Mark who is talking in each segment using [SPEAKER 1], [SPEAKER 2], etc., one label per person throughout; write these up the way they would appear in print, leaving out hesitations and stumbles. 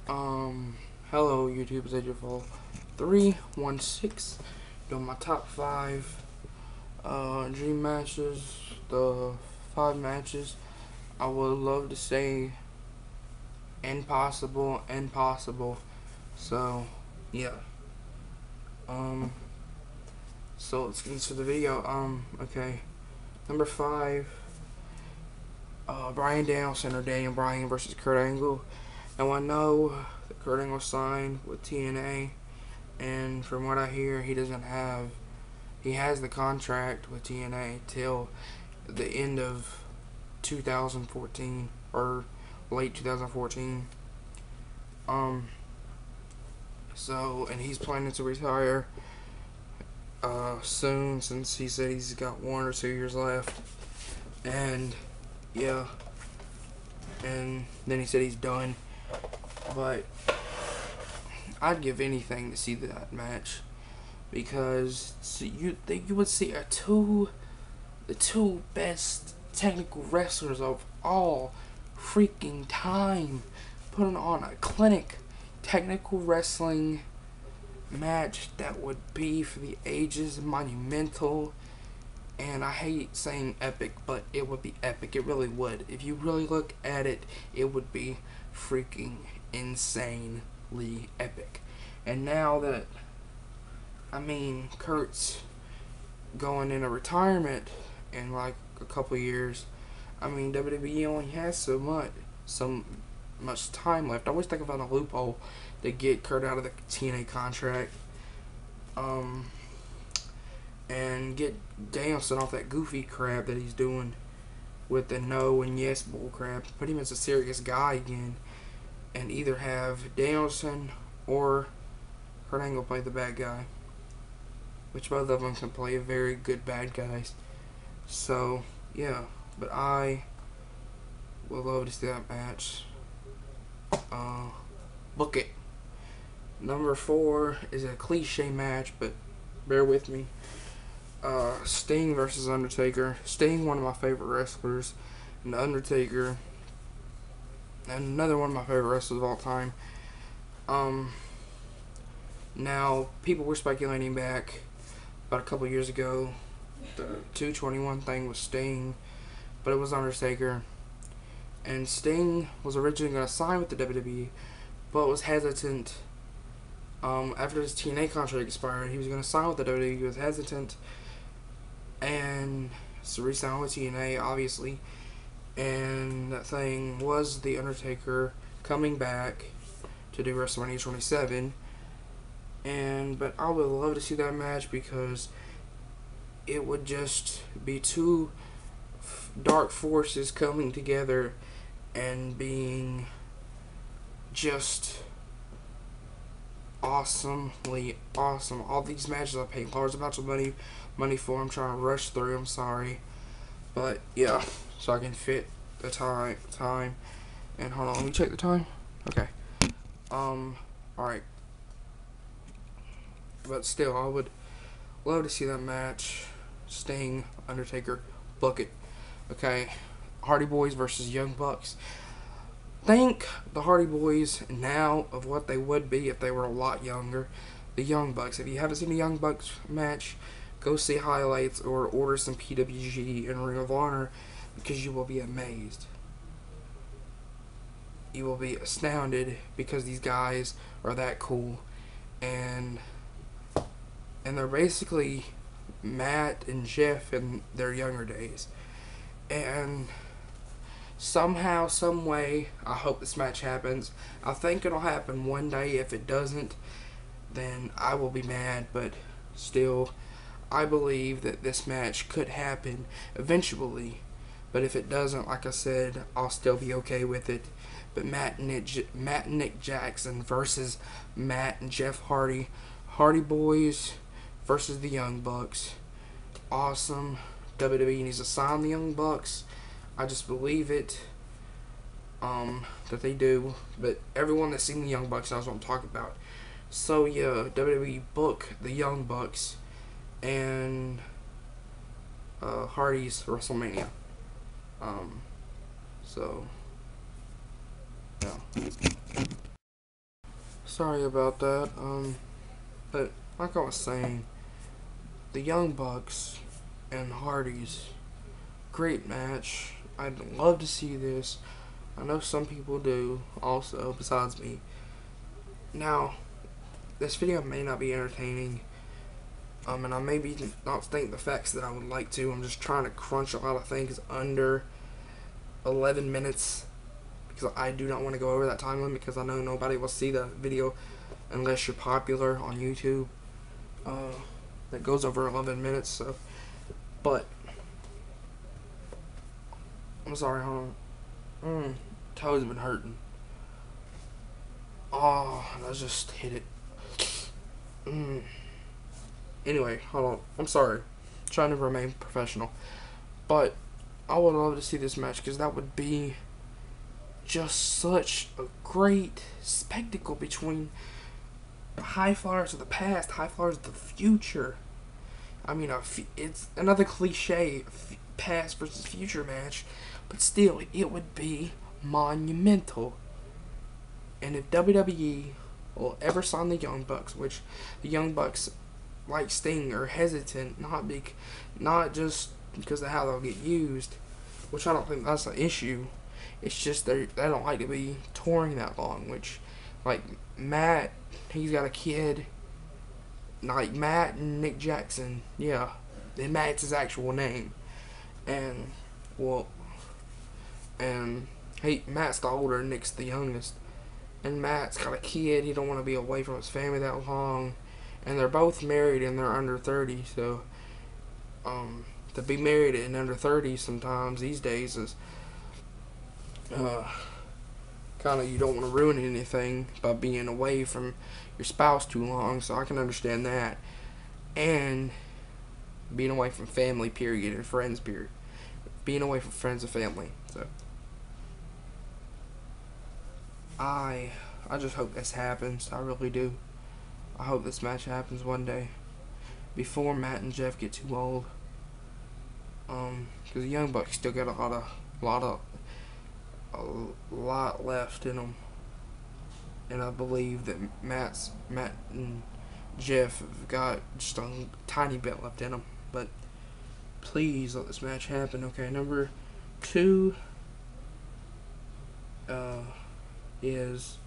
[SPEAKER 1] Um, Hello YouTube, it's AJFall 316 doing my top 5 dream matches, the 5 matches I would love to say impossible. So yeah. Um so let's get into the video. Okay. Number 5, Bryan Danielson or Daniel Bryan versus Kurt Angle. Now I know that Kurt Angle signed with TNA, and from what I hear, he has the contract with TNA till the end of 2014 or late 2014. Um, and he's planning to retire soon, since he said he's got 1 or 2 years left, and yeah, and then he said he's done. But I'd give anything to see that match, because you would see the two best technical wrestlers of all freaking time putting on a clinic technical wrestling match that would be for the ages, monumental, and I hate saying epic, but it would be epic. It really would. If you really look at it, it would be freaking insanely epic. And now that, Kurt's going into retirement in like a couple years, WWE only has so much time left. I wish they could find a loophole to get Kurt out of the TNA contract, and get Danielson off that goofy crap that he's doing with the no and yes bull crap. Put him as a serious guy again, and either have Danielson or Kurt Angle play the bad guy, which both of them can play very good bad guys. So yeah, but I would love to see that match. Book it. Number 4 is a cliche match, but bear with me. Sting versus Undertaker. Sting, one of my favorite wrestlers, and Undertaker, and another one of my favorite wrestlers of all time. Now, people were speculating back about a couple years ago the 221 thing was Sting, but it was Undertaker. And Sting was originally going to sign with the WWE, but was hesitant. After his TNA contract expired, he was going to sign with the WWE. He was hesitant, and so re-signed with TNA, obviously. And that thing was The Undertaker coming back to do WrestleMania 27. But I would love to see that match, because it would just be two dark forces coming together and being just awesomely awesome. All these matches I paid large amounts of money for. I'm trying to rush through. I'm sorry, but yeah, so I can fit the time. And hold on, let me check the time. Okay. All right. But still, I would love to see that match. Sting, Undertaker, book it. Okay. Hardy Boys versus Young Bucks. Think the Hardy Boys now of what they would be if they were a lot younger. The Young Bucks. If you haven't seen the Young Bucks match, go see highlights or order some PWG and Ring of Honor, because you will be amazed. You will be astounded, because these guys are that cool, and they're basically Matt and Jeff in their younger days. And somehow, some way, I hope this match happens. I think it'll happen one day. If it doesn't, then I will be mad, but still, I believe that this match could happen eventually. But if it doesn't, like I said, I'll still be okay with it. But Matt and Nick Jackson versus Matt and Jeff Hardy. Hardy Boys versus the Young Bucks. Awesome. WWE needs to sign the Young Bucks. I just believe it. That they do. But everyone that's seen the Young Bucks knows what I'm talking about. So yeah, WWE book the Young Bucks and Hardy's WrestleMania. So yeah. sorry about that. But like I was saying, the Young Bucks and Hardys, great match. I'd love to see this. I know some people do also, besides me. Now, this video may not be entertaining, and I maybe not think the facts that I would like to. I'm just trying to crunch a lot of things under 11 minutes because I do not want to go over that time limit because I know nobody will see the video unless you're popular on YouTube. That goes over 11 minutes, so. But I'm sorry, hold on. Toes been hurting. Oh, I just hit it. Anyway, hold on. I'm sorry. I'm trying to remain professional. But I would love to see this match because that would be just such a great spectacle between high flyers of the past, high flyers of the future. I mean, it's another cliche past versus future match, but still, it would be monumental. And if WWE will ever sign the Young Bucks, which the Young Bucks, like Sting, are hesitant, not just because of how they'll get used, which I don't think that's an issue. It's just they don't like to be touring that long, which, like, Matt, he's got a kid. Like, Matt and Nick Jackson, yeah. And Matt's his actual name. And, well, Matt's the older, Nick's the youngest. And Matt's got a kid, he don't want to be away from his family that long. And they're both married and they're under 30, so, to be married and under 30 sometimes these days is, kind of, you don't want to ruin anything by being away from your spouse too long, so I can understand that. And being away from family, period, and friends, period. Being away from friends and family. So I just hope this happens. I really do. I hope this match happens one day before Matt and Jeff get too old. Because the Young Bucks still got a lot left in them, and I believe that Matt and Jeff have got just a tiny bit left in them. But please let this match happen. Okay, number 2 is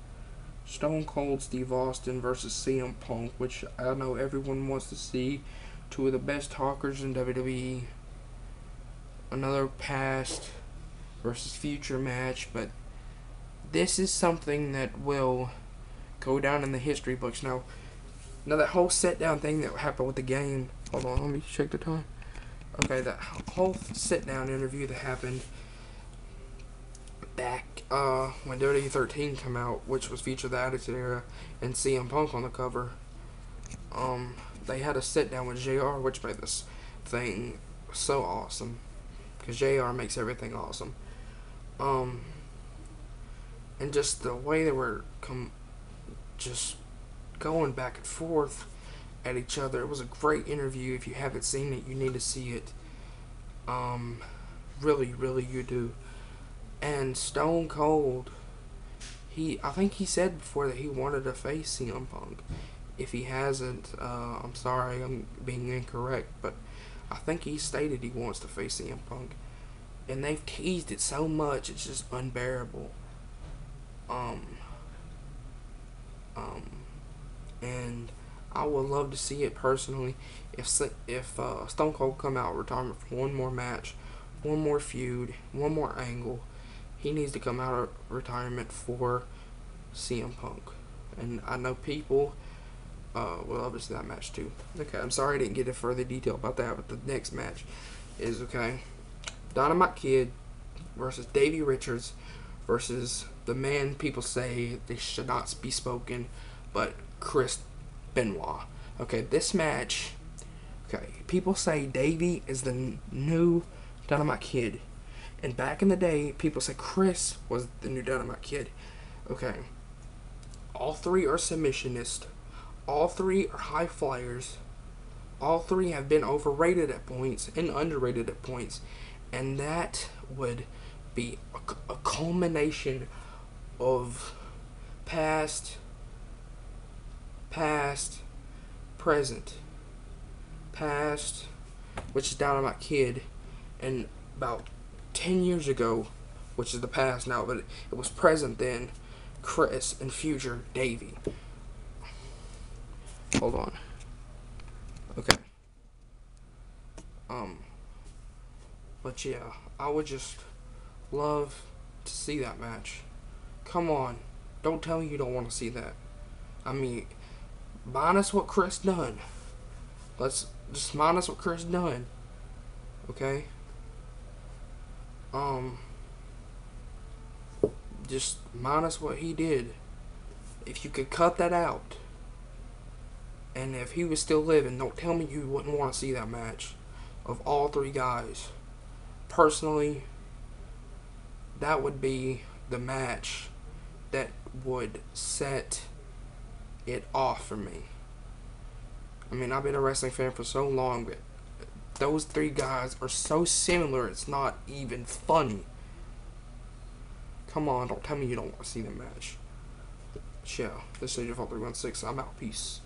[SPEAKER 1] Stone Cold Steve Austin versus CM Punk, which I know everyone wants to see. 2 of the best talkers in WWE. Another past versus future match, but this is something that will go down in the history books. Now that whole sit down thing that happened with the game, hold on, let me check the time. Okay, that whole sit down interview that happened back when WWE 13 came out, which was featured the Attitude Era and CM Punk on the cover, they had a sit down with JR, which made this thing so awesome because JR makes everything awesome. And just the way they were just going back and forth at each other. It was a great interview. If you haven't seen it, you need to see it. Really, really, you do. And Stone Cold, I think he said before that he wanted to face CM Punk. If he hasn't, I'm sorry, I'm being incorrect, but I think he stated he wants to face CM Punk. And they've teased it so much, it's just unbearable. And I would love to see it personally. If Stone Cold come out of retirement for one more match, one more feud, one more angle, he needs to come out of retirement for CM Punk. And I know people will love to see that match too. Okay, I'm sorry I didn't get into further detail about that, but the next match is, okay, Dynamite Kid versus Davey Richards versus the man people say they should not be spoken, but Chris Benoit. Okay, this match, okay, people say Davey is the new Dynamite Kid. And back in the day, people say Chris was the new Dynamite Kid. Okay, all 3 are submissionists. All 3 are high flyers. All 3 have been overrated at points and underrated at points. And that would be a culmination of past past, present, past, which is Dynamite Kid, and about 10 years ago, which is the past now, but it was present then, Chris, and future Davey. Hold on. Okay. But yeah, I would just love to see that match. Come on. Don't tell me you don't want to see that. I mean, minus what Chris done. Let's just minus what Chris done. Okay? Just minus what he did. If you could cut that out, and if he was still living, don't tell me you wouldn't want to see that match of all three guys. Personally, that would be the match that would set it off for me. I mean, I've been a wrestling fan for so long, but those three guys are so similar, it's not even funny. Come on, don't tell me you don't want to see the match. Yeah, this is AJ 316. I'm out. Peace.